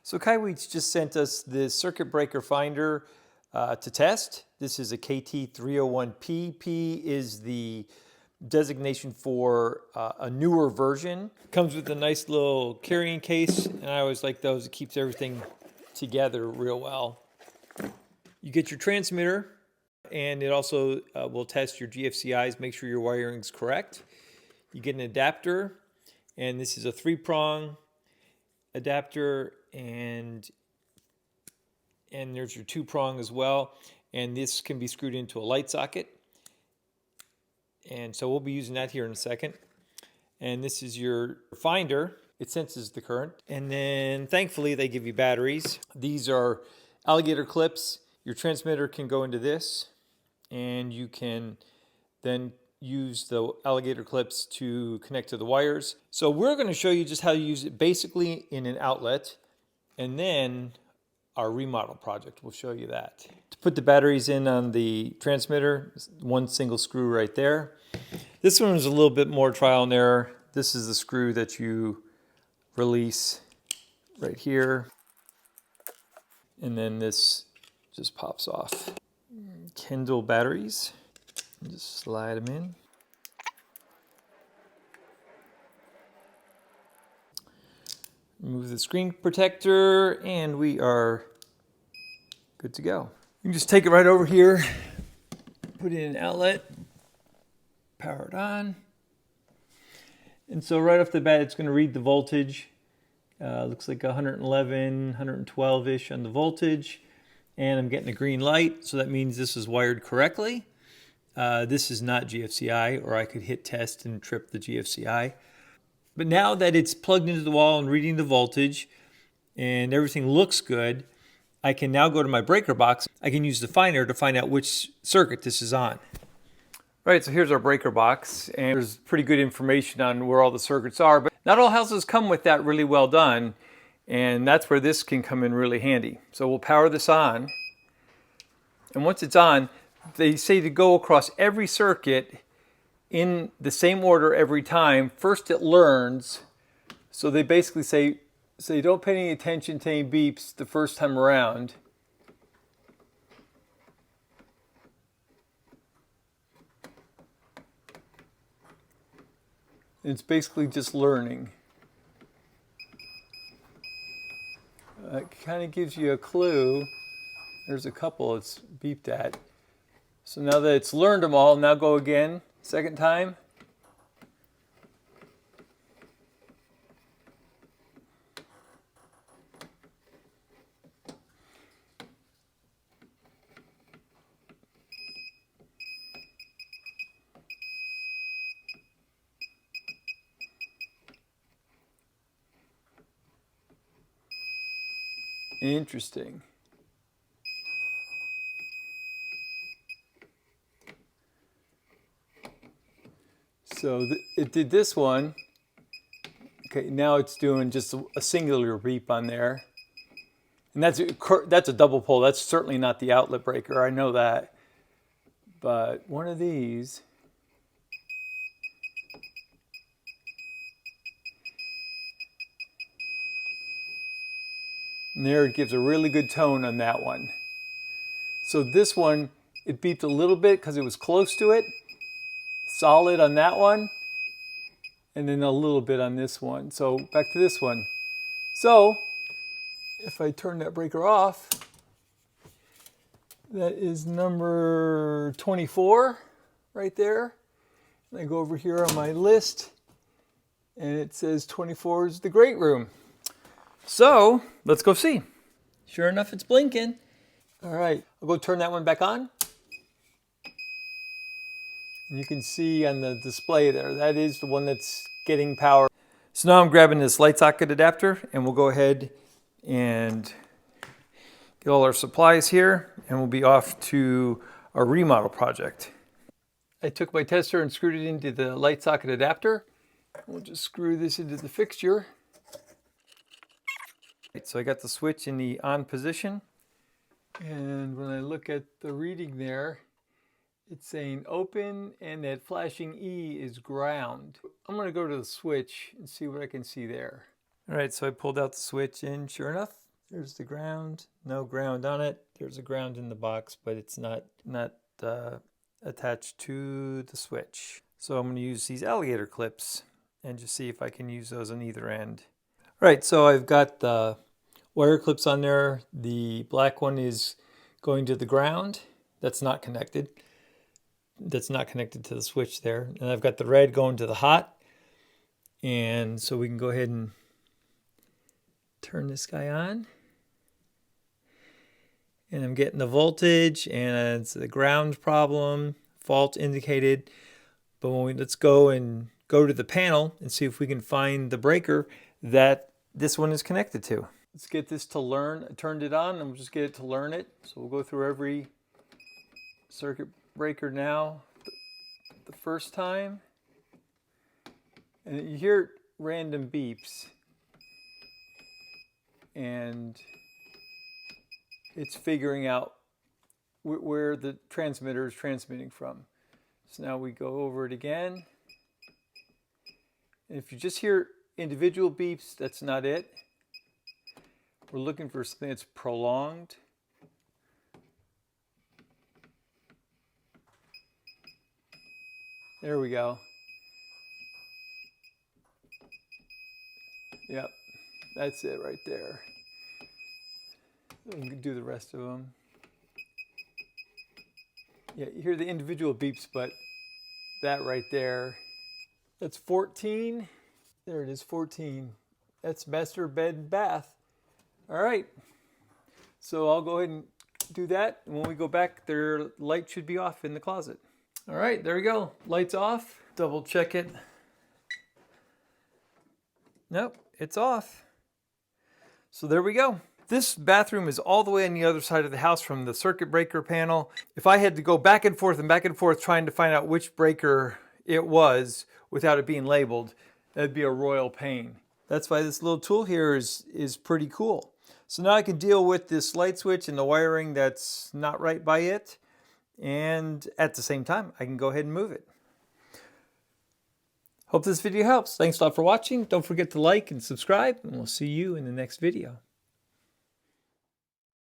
So Kaiweets just sent us the circuit breaker finder to test. This is a KT301P. P is the designation for a newer version. Comes with a nice little carrying case, and I always like those. It keeps everything together real well. You get your transmitter, and it also will test your GFCIs, make sure your wiring's correct. You get an adapter, and this is a 3-prong adapter, and there's your 2-prong as well, and this can be screwed into a light socket, and so we'll be using that here in a second. And this is your finder. It senses the current, and then thankfully they give you batteries. These are alligator clips. Your transmitter can go into this, and you can then use the alligator clips to connect to the wires. So we're going to show you just how to use it basically in an outlet, and then our remodel project will show you that. To put the batteries in on the transmitter, one single screw right there. This one is a little bit more trial and error. This is the screw that you release right here, and then this just pops off. Kindle batteries, just slide them in. Remove the screen protector, and we are good to go. You can just take it right over here, put it in an outlet, power it on. And so right off the bat, it's going to read the voltage. Looks like 111, 112-ish on the voltage. And I'm getting a green light, so that means this is wired correctly. This is not GFCI, or I could hit test and trip the GFCI. But now that it's plugged into the wall and reading the voltage and everything looks good, I can now go to my breaker box. I can use the finder to find out which circuit this is on. Right, so here's our breaker box, and there's pretty good information on where all the circuits are, but not all houses come with that really well done, and that's where this can come in really handy. So we'll power this on, and once it's on, they say to go across every circuit in the same order every time. First it learns, so they basically say don't pay any attention to any beeps the first time around. It's basically just learning. It kind of gives you a clue. There's a couple it's beeped at. So now that it's learned them all, now go again, second time. Interesting. So it did this one. Okay, now it's doing just a singular beep on there. And that's a double pole. That's certainly not the outlet breaker, I know that. But one of these, and there it gives a really good tone on that one. So this one, it beeped a little bit because it was close to it. Solid on that one. And then a little bit on this one. So back to this one. So if I turn that breaker off, that is number 24 right there. And I go over here on my list, and it says 24 is the great room. So let's go see. Sure enough, it's blinking. All right, I'll go turn that one back on. And you can see on the display there, that is the one that's getting power. So now I'm grabbing this light socket adapter, and we'll go ahead and get all our supplies here, and we'll be off to our remodel project. I took my tester and screwed it into the light socket adapter. We'll just screw this into the fixture. So I got the switch in the on position, and when I look at the reading there, it's saying open, and that flashing E is ground. I'm going to go to the switch and see what I can see there. All right, so I pulled out the switch, and sure enough, There's the ground. No ground on it. There's a ground in the box, but it's not attached to the switch. So I'm going to use these alligator clips and just see if I can use those on either end. All right, so I've got the wire clips on there. The black one is going to the ground. That's not connected. That's not connected to the switch there. And I've got the red going to the hot. And so we can go ahead and turn this guy on. And I'm getting the voltage, and it's the ground problem, fault indicated. But let's go to the panel and see if we can find the breaker that this one is connected to. Let's get this to learn. I turned it on, and we'll just get it to learn it. So we'll go through every circuit breaker now the first time. And you hear random beeps. And it's figuring out where the transmitter is transmitting from. So now we go over it again. And if you just hear individual beeps, that's not it. We're looking for something that's prolonged. There we go. Yep, that's it right there. We can do the rest of them. Yeah, you hear the individual beeps, but that right there, that's 14. There it is, 14. That's master bed bath. All right, so I'll go ahead and do that. And when we go back, their light should be off in the closet. All right, there we go. Light's off. Double check it. Nope, it's off. So there we go. This bathroom is all the way on the other side of the house from the circuit breaker panel. If I had to go back and forth trying to find out which breaker it was without it being labeled, that'd be a royal pain. That's why this little tool here is pretty cool. So now I can deal with this light switch and the wiring that's not right by it. And at the same time, I can go ahead and move it. Hope this video helps. Thanks a lot for watching. Don't forget to like and subscribe, and we'll see you in the next video.